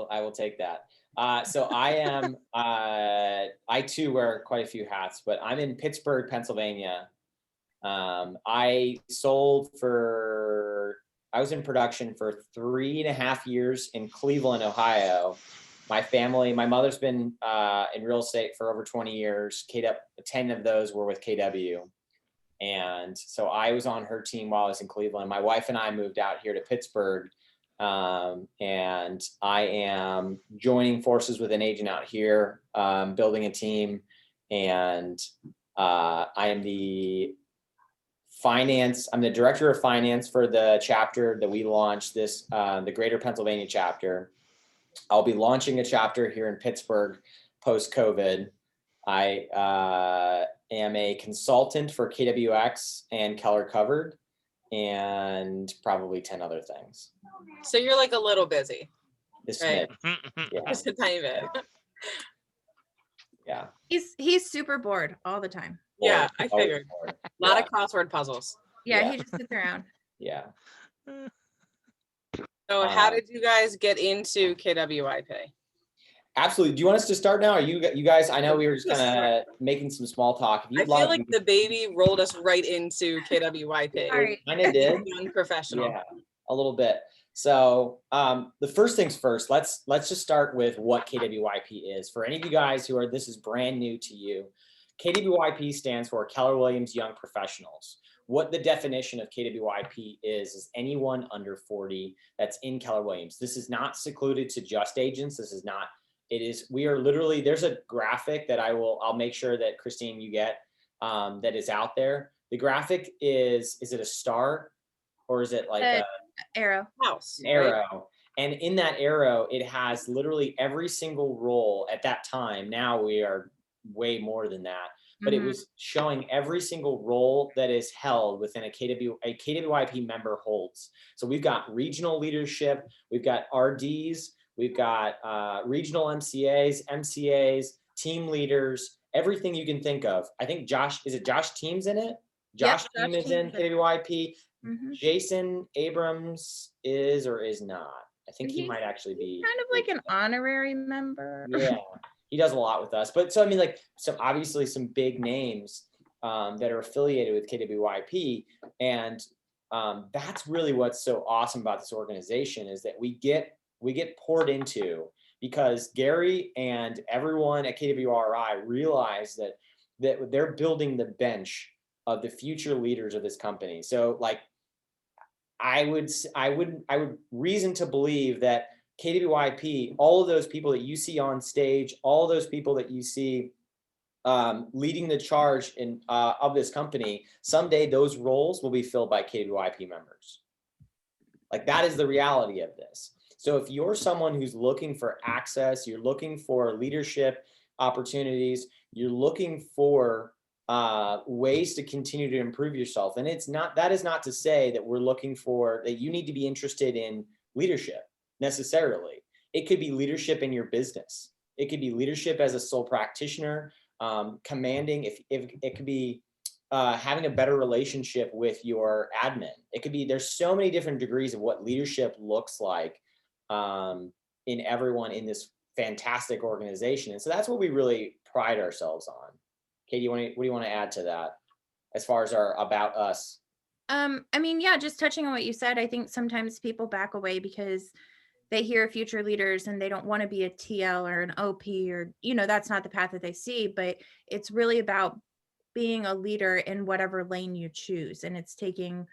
I will take that. So I am, I too wear quite a few hats, but I'm in Pittsburgh, Pennsylvania. I was in production for 3.5 years in Cleveland, Ohio. My mother's been in real estate for over 20 years. 10 of those were with KW. And so I was on her team while I was in Cleveland. My wife and I moved out here to Pittsburgh. And I am joining forces with an agent out here, building a team. And I am I'm the director of finance for the chapter that we launched the Greater Pennsylvania chapter. I'll be launching a chapter here in Pittsburgh post-COVID. I am a consultant for KWX and Keller Covered, and probably 10 other things. So you're like a little busy. Right? Yeah. Just a tiny bit. Yeah. He's super bored all the time. Yeah, I figured. A lot of crossword puzzles. Yeah, he just sits around. Yeah. So how did you guys get into KWIP? Absolutely. Do you want us to start now? Or you guys, I know we were just kind of making some small talk. I feel like the baby rolled us right into KWIP. Right. Kind of did. Young professional. Yeah, a little bit. So the first things first, let's just start with what KWIP is. For any of you guys this is brand new to you, KWIP stands for Keller Williams Young Professionals. What the definition of KWIP is anyone under 40 that's in Keller Williams. This is not secluded to just agents. We are literally, there's a graphic that I'll make sure that Christine, you get, that is out there. The graphic is it a star or is it like a arrow? House. Arrow. Right? And in that arrow, it has literally every single role at that time. Now we are way more than that, but it was showing every single role that is held within a KWIP member holds. So we've got regional leadership, we've got RDs, we've got regional MCAs, team leaders, everything you can think of. I think Josh Team's in it? Josh Team is in KWIP. Jason Abrams is or is not. I think he might actually be kind of like an honorary member. Yeah, he does a lot with us. But so I mean, like, obviously some big names that are affiliated with KWIP, and that's really what's so awesome about this organization is that we get poured into because Gary and everyone at KWRI realize that they're building the bench of the future leaders of this company. So like, I would reason to believe that KWIP, all of those people that you see on stage, all those people that you see leading the charge of this company, someday those roles will be filled by KWIP members. Like, that is the reality of this. So if you're someone who's looking for access, you're looking for leadership opportunities, you're looking for ways to continue to improve yourself. And that is not to say that we're looking for that you need to be interested in leadership necessarily. It could be leadership in your business. It could be leadership as a sole practitioner, commanding. If it could be having a better relationship with your admin. It could be, there's so many different degrees of what leadership looks like in everyone in this fantastic organization. And so that's what we really pride ourselves on. Katie, what do you want to add to that as far as our about us? I mean, yeah, just touching on what you said, I think sometimes people back away because they hear future leaders and they don't want to be a TL or an OP or, that's not the path that they see, but it's really about being a leader in whatever lane you choose. And it's taking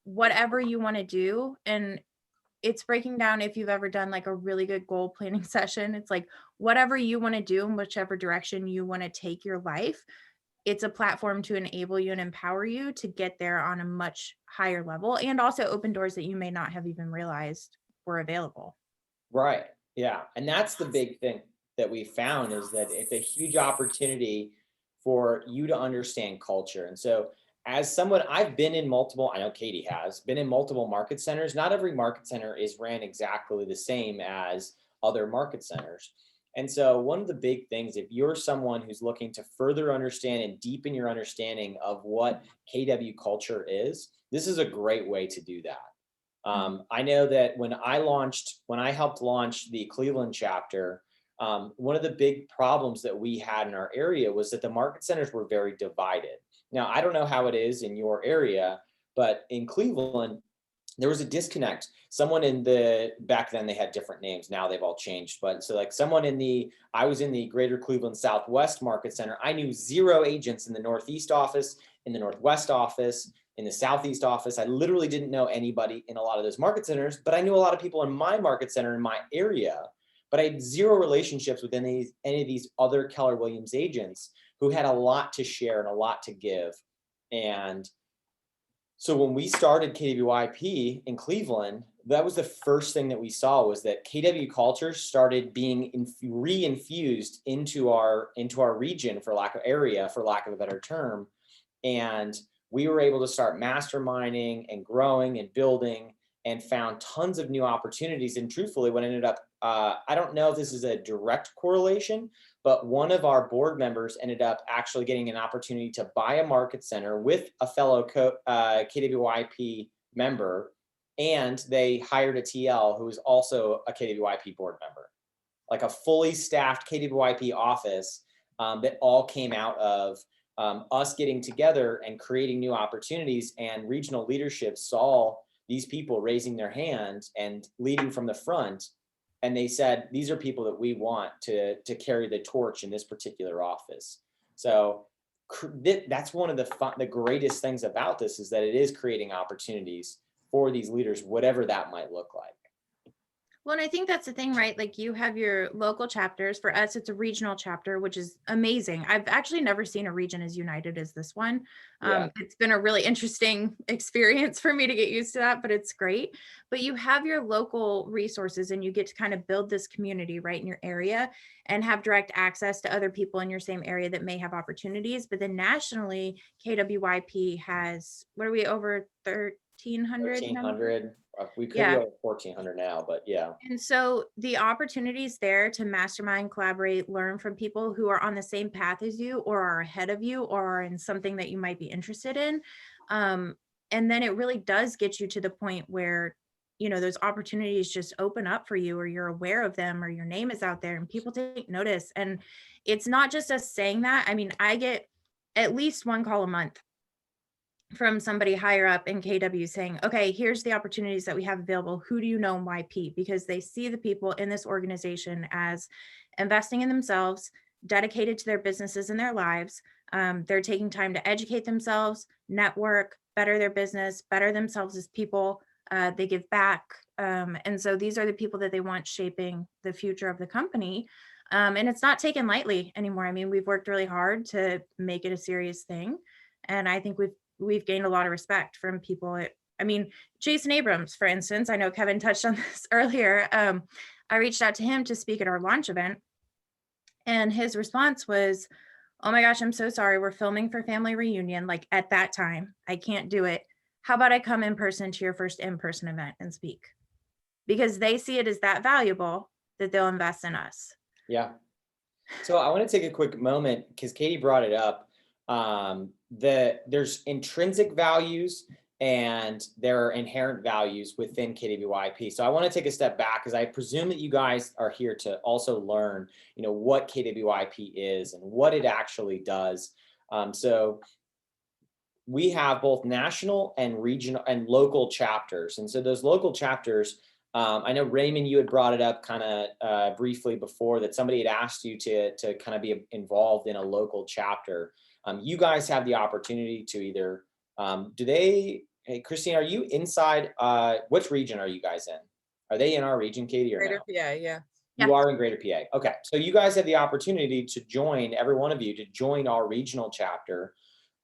whatever you want to do. And it's breaking down, if you've ever done like a really good goal planning session, it's like whatever you want to do in whichever direction you want to take your life, it's a platform to enable you and empower you to get there on a much higher level and also open doors that you may not have even realized were available. Right. Yeah. And that's the big thing that we found is that it's a huge opportunity for you to understand culture. And so as someone, I've been in multiple, I know Katie has been in multiple market centers. Not every market center is ran exactly the same as other market centers. And so one of the big things, if you're someone who's looking to further understand and deepen your understanding of what KW culture is, this is a great way to do that. I know that when I helped launch the Cleveland chapter, one of the big problems that we had in our area was that the market centers were very divided. Now, I don't know how it is in your area, but in Cleveland, there was a disconnect. Back then they had different names. Now they've all changed. But so like I was in the Greater Cleveland Southwest Market Center. I knew 0 agents in the Northeast office, in the Northwest office, in the Southeast office. I literally didn't know anybody in a lot of those market centers, but I knew a lot of people in my market center in my area. But I had 0 relationships with any of these other Keller Williams agents who had a lot to share and a lot to give. And so when we started KWYP in Cleveland, that was the first thing that we saw, was that KW culture started being reinfused into our region, for lack of a better term. And we were able to start masterminding and growing and building, and found tons of new opportunities. And truthfully, what ended up, I don't know if this is a direct correlation, but one of our board members ended up actually getting an opportunity to buy a market center with a fellow KWYP member, and they hired a TL who was also a KWYP board member, like a fully staffed KWYP office that all came out of us getting together and creating new opportunities. And regional leadership saw these people raising their hand and leading from the front. And they said, these are people that we want to carry the torch in this particular office. So that's one of the greatest things about this, is that it is creating opportunities for these leaders, whatever that might look like. Well, and I think that's the thing, right? Like, you have your local chapters. For us, it's a regional chapter, which is amazing. I've actually never seen a region as united as this one. Yeah. It's been a really interesting experience for me to get used to that, but it's great. But you have your local resources, and you get to kind of build this community right in your area and have direct access to other people in your same area that may have opportunities. But then nationally, KWYP has, what are we, over 1,300? 1,300. We could be over 1,400 now, but yeah. And so the opportunities there to mastermind, collaborate, learn from people who are on the same path as you, or are ahead of you, or are in something that you might be interested in. And then it really does get you to the point where, those opportunities just open up for you, or you're aware of them, or your name is out there and people take notice. And it's not just us saying that. I mean, I get at least one call a month from somebody higher up in KW saying, okay, here's the opportunities that we have available. Who do you know in YP? Because they see the people in this organization as investing in themselves, dedicated to their businesses and their lives. They're taking time to educate themselves, network, better their business, better themselves as people. They give back. And so these are the people that they want shaping the future of the company. And it's not taken lightly anymore. I mean, we've worked really hard to make it a serious thing. And I think we've gained a lot of respect from people. Jason Abrams, for instance, I know Kevin touched on this earlier. I reached out to him to speak at our launch event, and his response was, oh my gosh, I'm so sorry. We're filming for family reunion. Like, at that time, I can't do it. How about I come in person to your first in-person event and speak? Because they see it as that valuable that they'll invest in us. Yeah. So I want to take a quick moment, because Katie brought it up. There's intrinsic values and there are inherent values within KWYP. So I want to take a step back, because I presume that you guys are here to also learn, what KWYP is and what it actually does. So we have both national and regional and local chapters. And so those local chapters, I know, Raymond, you had brought it up kind of briefly before, that somebody had asked you to kind of be involved in a local chapter. You guys have the opportunity to either, hey, Christine, are you inside, which region are you guys in? Are they in our region, Katie, or Greater no? PA, yeah. You are in Greater PA. Okay. So you guys have the opportunity to join, every one of you, to join our regional chapter.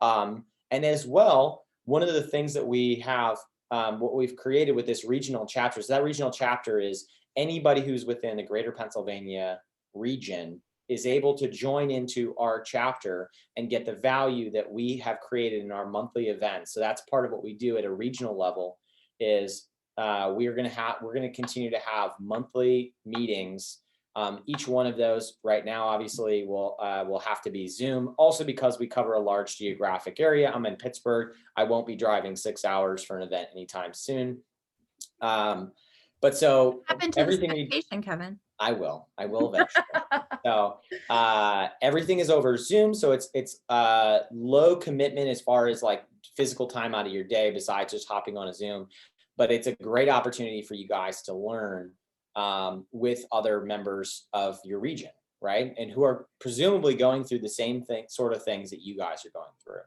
And as well, one of the things that we have, what we've created with this regional chapter, so that regional chapter is anybody who's within the Greater Pennsylvania region is able to join into our chapter and get the value that we have created in our monthly events. So that's part of what we do at a regional level, is we're going to continue to have monthly meetings. Each one of those right now, obviously, will have to be Zoom, also because we cover a large geographic area. I'm in Pittsburgh. I won't be driving 6 hours for an event anytime soon. But so Happened to this vacation, Kevin. I will eventually. So everything is over Zoom. So it's low commitment as far as like physical time out of your day besides just hopping on a Zoom. But it's a great opportunity for you guys to learn with other members of your region, right? And who are presumably going through the same sort of things that you guys are going through.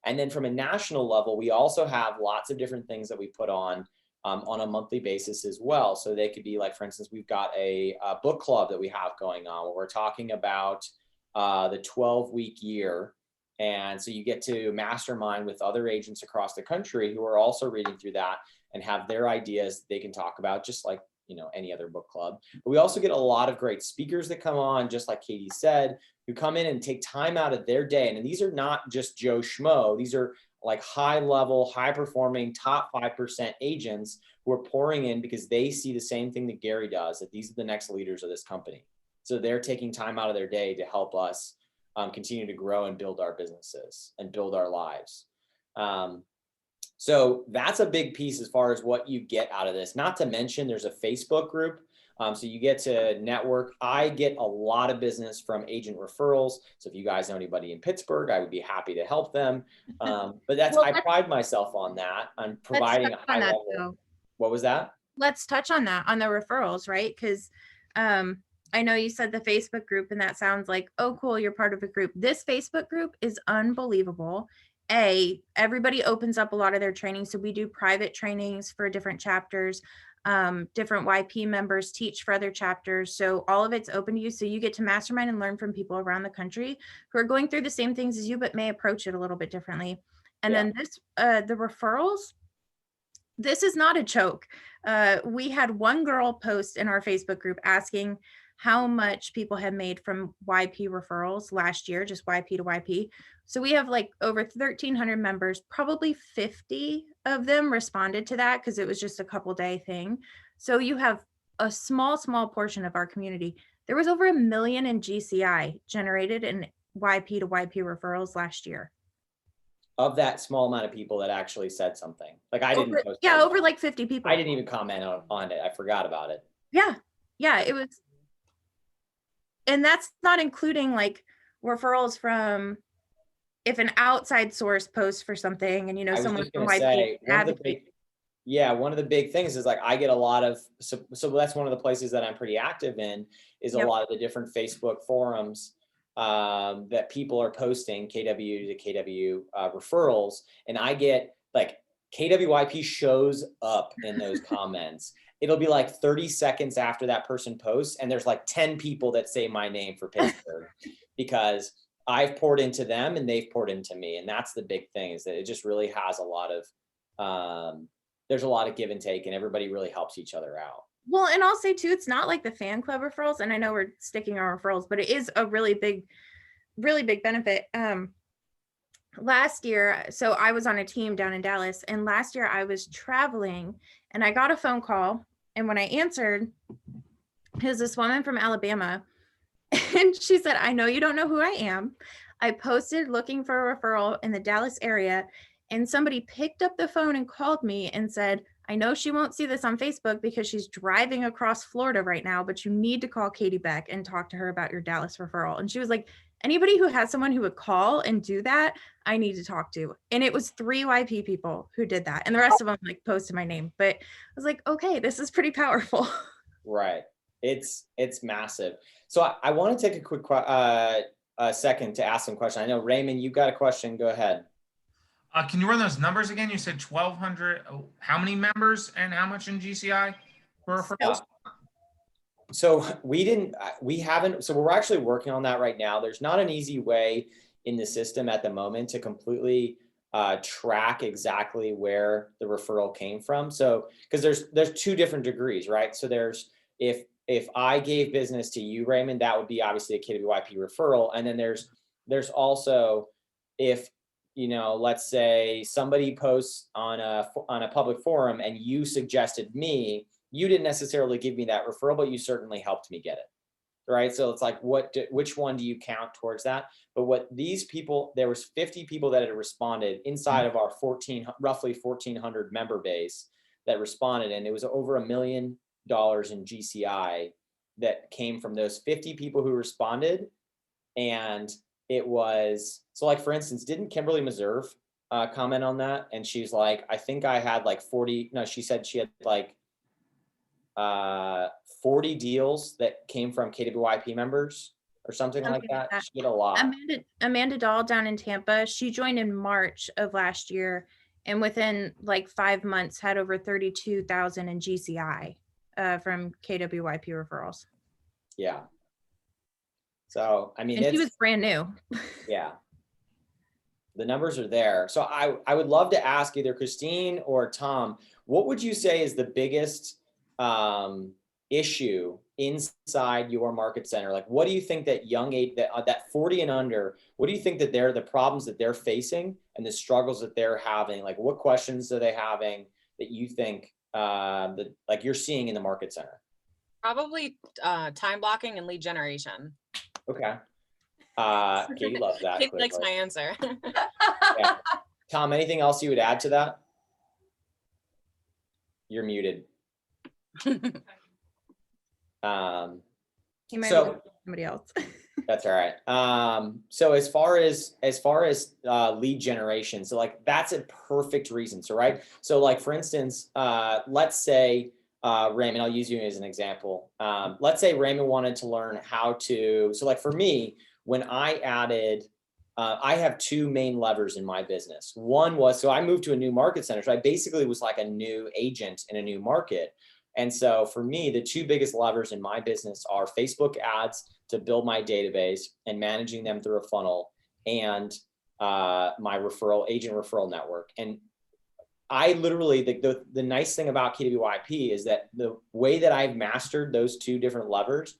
And then from a national level, we also have lots of different things that we put on a monthly basis as well. So they could be like, for instance, we've got a book club that we have going on where we're talking about the 12-week year. And so you get to mastermind with other agents across the country who are also reading through that and have their ideas they can talk about, just like, you know, any other book club. But we also get a lot of great speakers that come on, just like Katie said, who come in and take time out of their day. And these are not just Joe Schmo. These are like high level, high performing, top 5% agents who are pouring in because they see the same thing that Gary does, that these are the next leaders of this company. So they're taking time out of their day to help us continue to grow and build our businesses and build our lives. So that's a big piece as far as what you get out of this. Not to mention there's a Facebook group. So you get to network. I get a lot of business from agent referrals. So if you guys know anybody in Pittsburgh, I would be happy to help them. But that's, well, I pride myself on that. I'm providing a high level. What was that? Let's touch on that, on the referrals, right? Because I know you said the Facebook group, and that sounds like, oh, cool, you're part of a group. This Facebook group is unbelievable. Everybody opens up a lot of their training. So we do private trainings for different chapters. Different YP members teach for other chapters. So all of it's open to you. So you get to mastermind and learn from people around the country who are going through the same things as you, but may approach it a little bit differently. And then this, the referrals, this is not a joke. We had one girl post in our Facebook group asking how much people have made from YP referrals last year, just YP to YP. So we have like over 1,300 members, probably 50 of them responded to that because it was just a couple day thing. So you have a small portion of our community. There was over 1 million in GCI generated in YP to YP referrals last year. Of that small amount of people that actually said something. Like I didn't post. Yeah, over like 50 people. I didn't even comment on it. I forgot about it. Yeah, it was. And that's not including like referrals from if an outside source posts for something and, you know, someone from YP advocate. One of the big things is like I get a lot of, so that's one of the places that I'm pretty active in is a lot of the different Facebook forums that people are posting KW to KW referrals. And I get like KWYP shows up in those comments. It'll be like 30 seconds after that person posts and there's like 10 people that say my name for Pittsburgh because I've poured into them and they've poured into me. And that's the big thing is that it just really has a lot of, there's a lot of give and take and everybody really helps each other out. Well, and I'll say too, it's not like the fan club referrals. And I know we're sticking our referrals, but it is a really big benefit. Last year, so I was on a team down in Dallas, and last year I was traveling and I got a phone call. And when I answered, it was this woman from Alabama. And she said, I know you don't know who I am. I posted looking for a referral in the Dallas area. And somebody picked up the phone and called me and said, I know she won't see this on Facebook because she's driving across Florida right now, but you need to call Katie Beck and talk to her about your Dallas referral. And she was like, anybody who has someone who would call and do that, I need to talk to. And it was 3 YP people who did that. And the rest of them like posted my name. But I was like, okay, this is pretty powerful. Right. It's massive. So I want to take a quick second to ask some questions. I know, Raymond, you got a question. Go ahead. Can you run those numbers again? You said 1,200. How many members and how much in GCI for referrals? So we're actually working on that right now. There's not an easy way in the system at the moment to completely track exactly where the referral came from. So, because there's 2 different degrees, right? So there's, if I gave business to you, Raymond, that would be obviously a KWYP referral. And then there's also, if, you know, let's say somebody posts on a public forum and you suggested me, you didn't necessarily give me that referral, but you certainly helped me get it, right? So it's like, which one do you count towards that? But what these people, there was 50 people that had responded inside of our roughly 1,400 member base that responded, and it was over $1 million in GCI that came from those 50 people who responded. And it was, so like, for instance, didn't Kimberly Meserve comment on that? And she's like, I think I had like 40, no, she said she had like 40 deals that came from KWYP members or something like that. She did a lot. Amanda Dahl down in Tampa, she joined in March of last year, and within like 5 months had over 32,000 in GCI from KWYP referrals. Yeah. So, I mean, and she was brand new. Yeah. The numbers are there. So I would love to ask either Christine or Tom, what would you say is the biggest issue inside your market center? Like, what do you think that young age, that 40 and under, what do you think that they're the problems that they're facing and the struggles that they're having? Like, what questions are they having that you think that like you're seeing in the market center? Probably time blocking and lead generation. Okay. Katie loves that. Katie likes my answer. Yeah. Tom, anything else you would add to that? You're muted. He might So be somebody else. that's all right. So as far as lead generation, so like that's a perfect reason. So right. So like for instance, let's say Raymond, I'll use you as an example. Let's say Raymond wanted to learn how to. So like for me, when I added, I have two main levers in my business. One was, so I moved to a new market center. So I basically was like a new agent in a new market. And so for me, the two biggest levers in my business are Facebook ads to build my database and managing them through a funnel, and my agent referral network. And I literally, the nice thing about KWYP is that the way that I've mastered those two different levers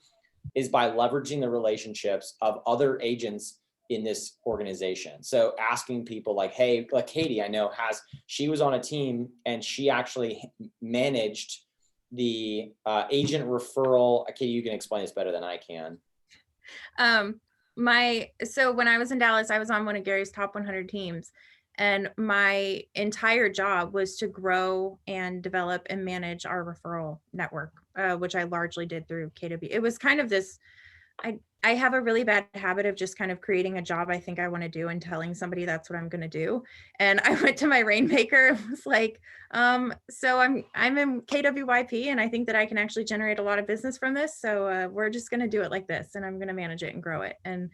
is by leveraging the relationships of other agents in this organization. So asking people like, hey, like Katie, I know she was on a team and she actually managed the agent referral. Katie, you can explain this better than I can. So when I was in Dallas, I was on one of Gary's top 100 teams, and my entire job was to grow and develop and manage our referral network, which I largely did through KW. It was kind of this, I have a really bad habit of just kind of creating a job I think I want to do and telling somebody that's what I'm going to do. And I went to my rainmaker and was like, so I'm in KWYP and I think that I can actually generate a lot of business from this. So we're just going to do it like this, and I'm going to manage it and grow it. And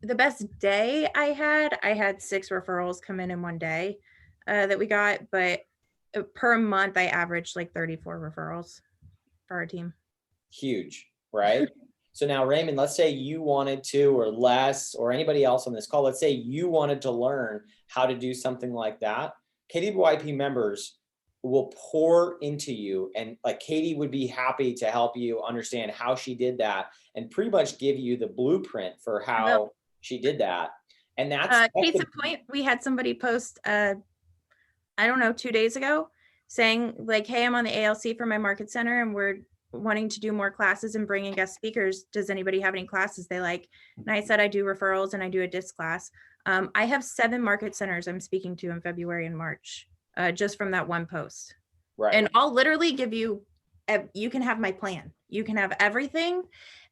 the best day I had 6 referrals come in one day that we got, but per month I averaged like 34 referrals for our team. Huge, right? So now, Raymond, let's say you wanted to, or Les, or anybody else on this call, let's say you wanted to learn how to do something like that. KWYP members will pour into you, and like Katie would be happy to help you understand how she did that and pretty much give you the blueprint for how she did that. And that's case in point, we had somebody post, I don't know, 2 days ago saying like, hey, I'm on the ALC for my market center and we're wanting to do more classes and bring in guest speakers. Does anybody have any classes they like? And I said, I do referrals and I do a disc class. I have 7 market centers I'm speaking to in February and March, just from that one post. Right. And I'll literally give you, you can have my plan. You can have everything.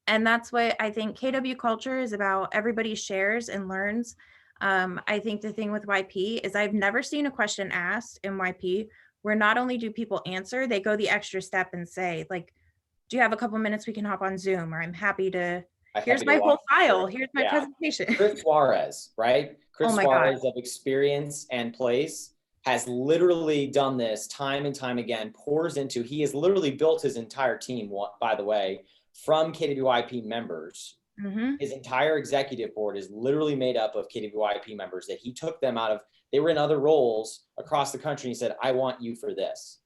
And that's what I think KW culture is about. Everybody shares and learns. I think the thing with YP is I've never seen a question asked in YP where not only do people answer, they go the extra step and say like, do you have a couple minutes we can hop on Zoom, or I'm happy to, here's my whole file, here's my presentation. Chris Suarez, right? Chris Suarez God. of experience and place has literally done this time and time again, he has literally built his entire team, by the way, from KWYP members. Mm-hmm. His entire executive board is literally made up of KWYP members that he took them out of, they were in other roles across the country. And he said, I want you for this.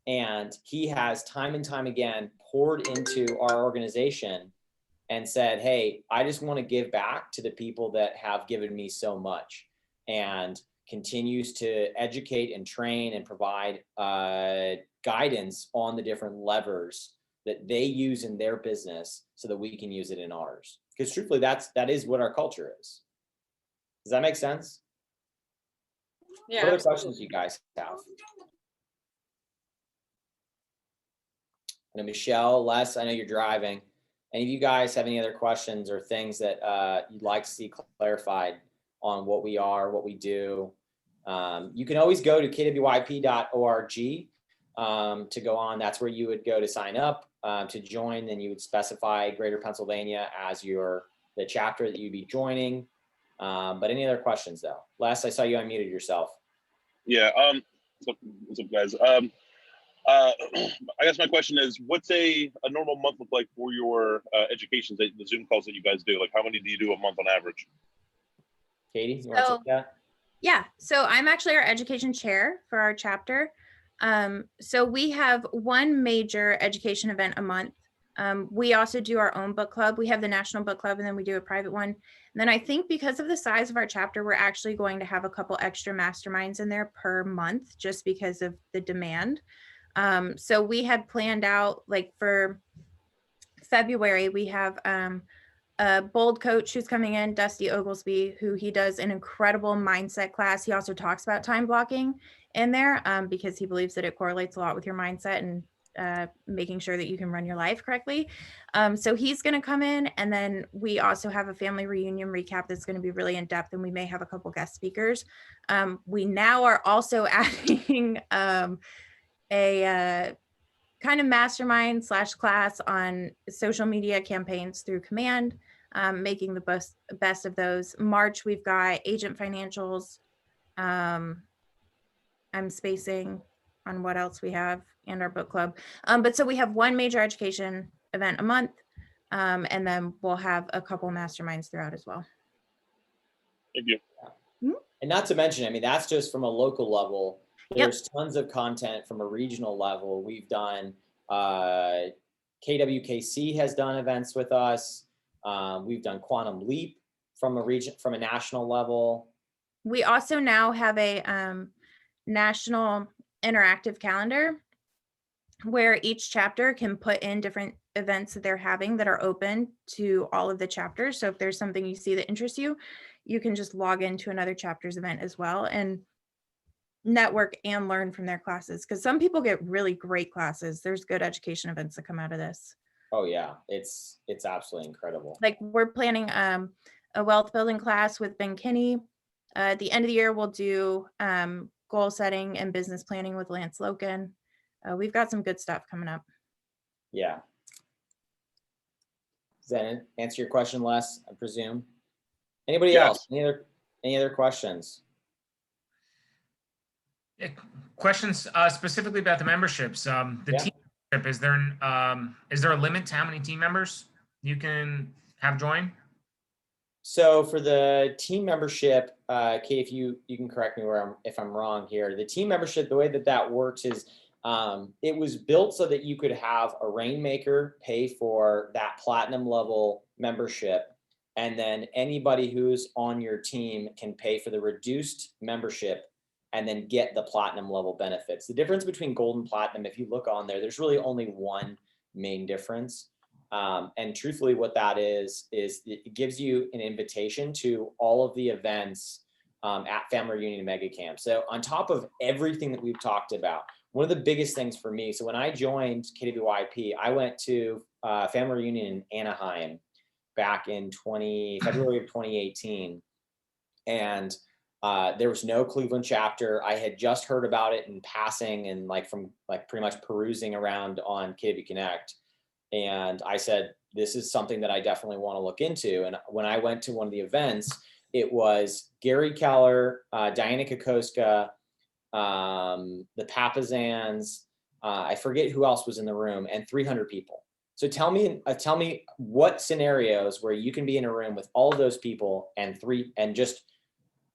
And he has time and time again poured into our organization and said, hey, I just want to give back to the people that have given me so much, and continues to educate and train and provide guidance on the different levers that they use in their business so that we can use it in ours. Because truthfully, that is what our culture is. Does that make sense? Yeah. What other questions you guys have? know, Michelle, Les, I know you're driving. Any of you guys have any other questions or things that you'd like to see clarified on what we are, what we do? You can always go to kyp.org to go on. That's where you would go to sign up to join. Then you would specify Greater Pennsylvania as the chapter that you'd be joining. But any other questions though? Les, I saw you unmuted yourself. Yeah. What's up, guys? I guess my question is, what's a normal month look like for your educations, the Zoom calls that you guys do? Like, how many do you do a month on average? Katie, you want to take that? Yeah, so I'm actually our education chair for our chapter. So we have one major education event a month. We also do our own book club. We have the National Book Club, and then we do a private one. And then I think because of the size of our chapter, we're actually going to have a couple extra masterminds in there per month, just because of the demand. So we had planned out, like for February, we have a bold coach who's coming in, Dusty Oglesby, who he does an incredible mindset class. He also talks about time blocking in there because he believes that it correlates a lot with your mindset and making sure that you can run your life correctly. So he's going to come in, and then we also have a family reunion recap that's going to be really in depth, and we may have a couple guest speakers. We now are also adding a kind of mastermind / class on social media campaigns through Command, making the best of those. March, we've got agent financials. I'm spacing on what else we have, and our book club. But so we have one major education event a month, and then we'll have a couple masterminds throughout as well. Thank you. And not to mention, I mean, that's just from a local level. There's Yep. tons of content from a regional level. We've done, KWKC has done events with us. We've done Quantum Leap from a national level. We also now have a national interactive calendar where each chapter can put in different events that they're having that are open to all of the chapters. So if there's something you see that interests you, you can just log into another chapter's event as well and network and learn from their classes, because some people get really great classes. There's good education events that come out of this. Oh yeah, it's absolutely incredible. Like we're planning a wealth building class with Ben Kinney. At the end of the year, we'll do goal setting and business planning with Lance Loken. We've got some good stuff coming up. Yeah. Does that answer your question, Les, I presume? Anybody else? Any other questions? Yeah, questions specifically about the memberships. Team membership, is there a limit to how many team members you can have join? So for the team membership, Kate, if you can correct me if I'm wrong here. The team membership, the way that works is it was built so that you could have a Rainmaker pay for that platinum level membership, and then anybody who's on your team can pay for the reduced membership and then get the platinum level benefits. The difference between gold and platinum, if you look on there, there's really only one main difference. And truthfully, what that is it gives you an invitation to all of the events at Family Reunion Mega Camp. So on top of everything that we've talked about, one of the biggest things for me, so when I joined KWYP, I went to Family Reunion in Anaheim back in February of 2018. And there was no Cleveland chapter. I had just heard about it in passing and from pretty much perusing around on KW Connect. And I said, this is something that I definitely want to look into. And when I went to one of the events, it was Gary Keller, Diana Kokoska, the Papazans, I forget who else was in the room, and 300 people. So tell me what scenarios where you can be in a room with all of those people and just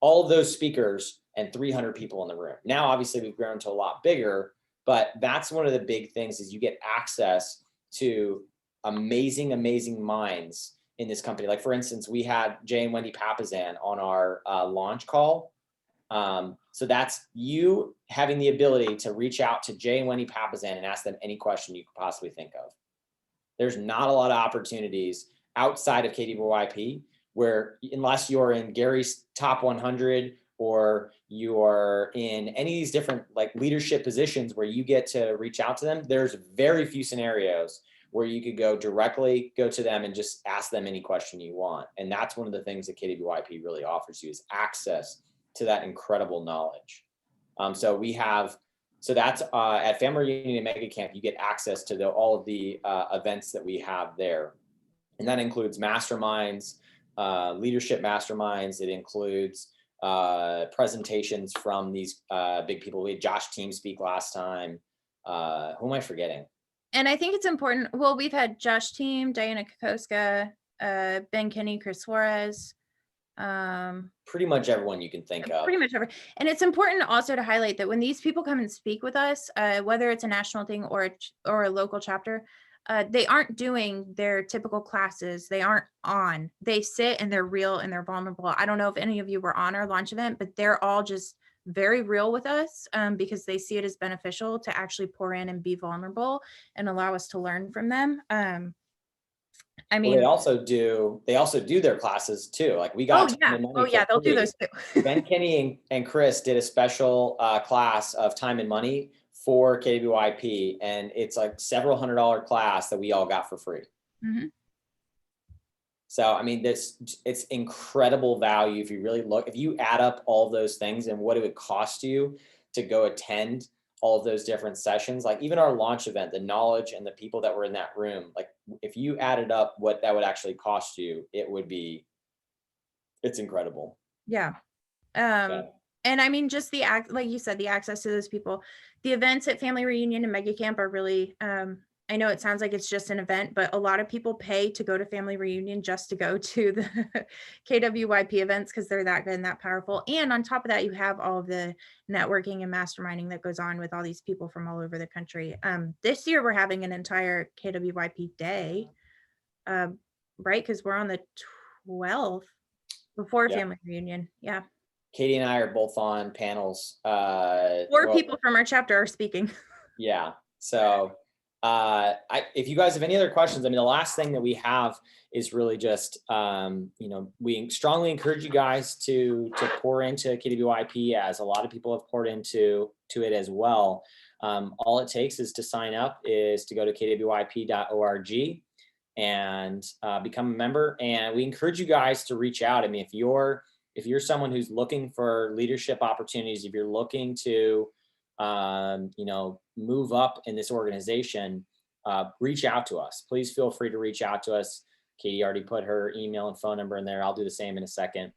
all of those speakers and 300 people in the room. Now, obviously, we've grown to a lot bigger, but that's one of the big things is you get access to amazing, amazing minds in this company. Like, for instance, we had Jay and Wendy Papazan on our launch call. So that's you having the ability to reach out to Jay and Wendy Papazan and ask them any question you could possibly think of. There's not a lot of opportunities outside of KWYP where, unless you're in Gary's top 100 or you're in any of these different like leadership positions where you get to reach out to them, there's very few scenarios where you could go to them and just ask them any question you want. And that's one of the things that KWYP really offers you, is access to that incredible knowledge. So that's at Family Reunion and Mega Camp, you get access to all of the events that we have there. And that includes masterminds, leadership masterminds. It includes presentations from these big people. We had Josh Team speak last time. Who am I forgetting? And I think it's important. Well, we've had Josh Team, Diana Kokoska, Ben Kinney, Chris Suarez. Pretty much everyone you can think of. Pretty much everyone. And it's important also to highlight that when these people come and speak with us, whether it's a national thing or a local chapter, they aren't doing their typical classes. They aren't on. They sit and they're real and they're vulnerable. I don't know if any of you were on our launch event, but they're all just very real with us because they see it as beneficial to actually pour in and be vulnerable and allow us to learn from them. I mean, they also do their classes too. Like we got they'll do those too. Ben Kinney and Chris did a special class of time and money for KWYP, and it's like several $100 class that we all got for free. Mm-hmm. So I mean, it's incredible value if you really look. If you add up all those things and what it would cost you to go attend all of those different sessions, like even our launch event, the knowledge and the people that were in that room, like if you added up what that would actually cost you, it's incredible. Yeah. And I mean, just like you said, the access to those people, the events at Family Reunion and Mega Camp are really, I know it sounds like it's just an event, but a lot of people pay to go to Family Reunion just to go to the KWYP events because they're that good and that powerful. And on top of that, you have all of the networking and masterminding that goes on with all these people from all over the country. This year, we're having an entire KWYP day, right? Because we're on the 12th before Family Reunion. Yeah. Katie and I are both on panels. 4 people from our chapter are speaking. Yeah. So if you guys have any other questions, I mean, the last thing that we have is really just, we strongly encourage you guys to pour into KWYP, as a lot of people have poured into it as well. All it takes is to sign up, is to go to kwYP.org and become a member. And we encourage you guys to reach out. I mean, if you're someone who's looking for leadership opportunities, if you're looking to, move up in this organization, reach out to us. Please feel free to reach out to us. Katie already put her email and phone number in there. I'll do the same in a second.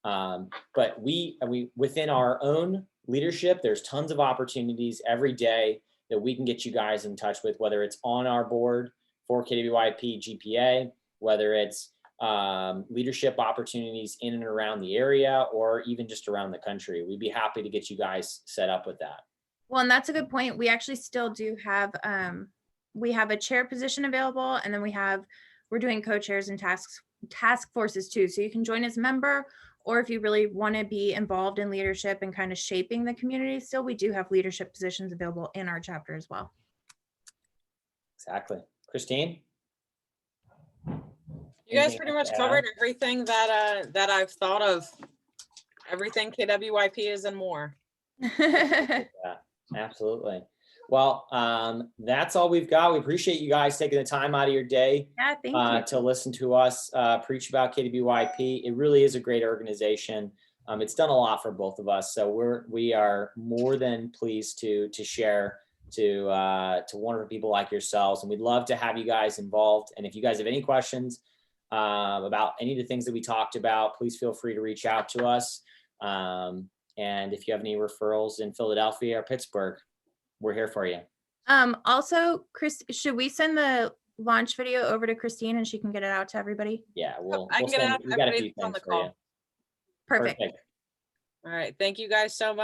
But we within our own leadership, there's tons of opportunities every day that we can get you guys in touch with, whether it's on our board for KWYP GPA, whether it's leadership opportunities in and around the area, or even just around the country. We'd be happy to get you guys set up with that. Well, and that's a good point. We actually still do have, we have a chair position available, and then we're doing co-chairs and task forces too. So you can join as a member, or if you really want to be involved in leadership and kind of shaping the community still, we do have leadership positions available in our chapter as well. Exactly. Christine? You guys pretty much covered everything that I've thought of. Everything KWYP is and more. Yeah, absolutely. Well, that's all we've got. We appreciate you guys taking the time out of your day to listen to us preach about KWYP. It really is a great organization. It's done a lot for both of us, so we are more than pleased to share to wonderful people like yourselves, and we'd love to have you guys involved. And if you guys have any questions about any of the things that we talked about, please feel free to reach out to us. And if you have any referrals in Philadelphia or Pittsburgh, we're here for you. Also, Chris, should we send the launch video over to Christine and she can get it out to everybody? Yeah, I can get it out to everybody on the call. Perfect. All right. Thank you guys so much.